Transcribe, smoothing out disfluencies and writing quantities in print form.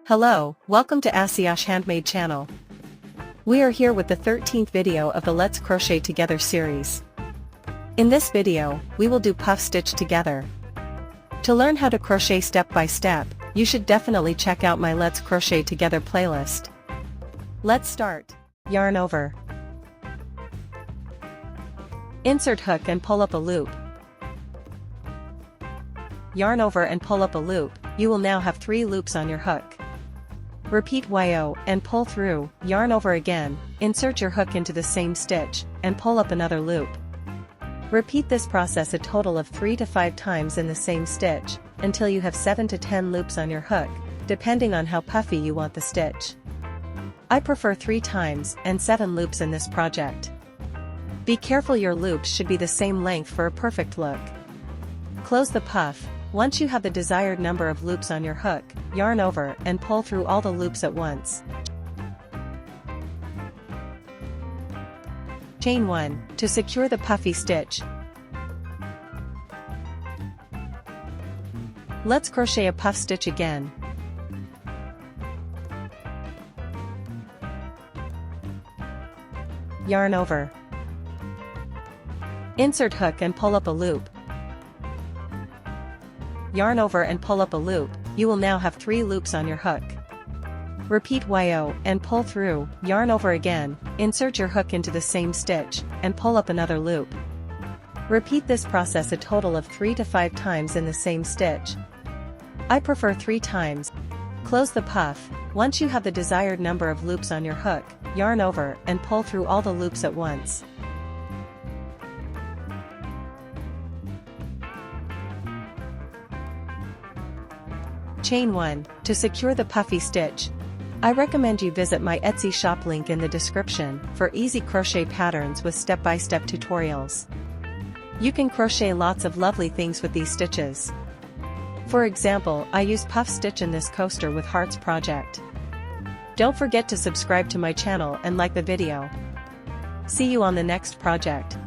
Hello, welcome to Asiash Handmade channel. We are here with the 13th video of the Let's Crochet Together series. In this video, we will do puff stitch together. To learn how to crochet step by step, you should definitely check out my Let's Crochet Together playlist. Let's start. Yarn over. Insert hook and pull up a loop. Yarn over and pull up a loop. You will now have 3 loops on your hook. Repeat YO and pull through, yarn over again, insert your hook into the same stitch, and pull up another loop. Repeat this process a total of 3 to 5 times in the same stitch, until you have 7 to 10 loops on your hook, depending on how puffy you want the stitch. I prefer 3 times and 7 loops in this project. Be careful your loops should be the same length for a perfect look. Close the puff. Once you have the desired number of loops on your hook, yarn over and pull through all the loops at once. Chain 1, to secure the puffy stitch. Let's crochet a puff stitch again. Yarn over. Insert hook and pull up a loop. Yarn over and pull up a loop. You will now have 3 loops on your hook. Repeat YO and pull through, yarn over again, insert your hook into the same stitch, and pull up another loop. Repeat this process a total of 3 to 5 times in the same stitch. I prefer 3 times. Close the puff. Once you have the desired number of loops on your hook, yarn over and pull through all the loops at once. Chain 1, to secure the puffy stitch. I recommend you visit my Etsy shop link in the description for easy crochet patterns with step-by-step tutorials. You can crochet lots of lovely things with these stitches. For example, I use puff stitch in this coaster with hearts project. Don't forget to subscribe to my channel and like the video. See you on the next project.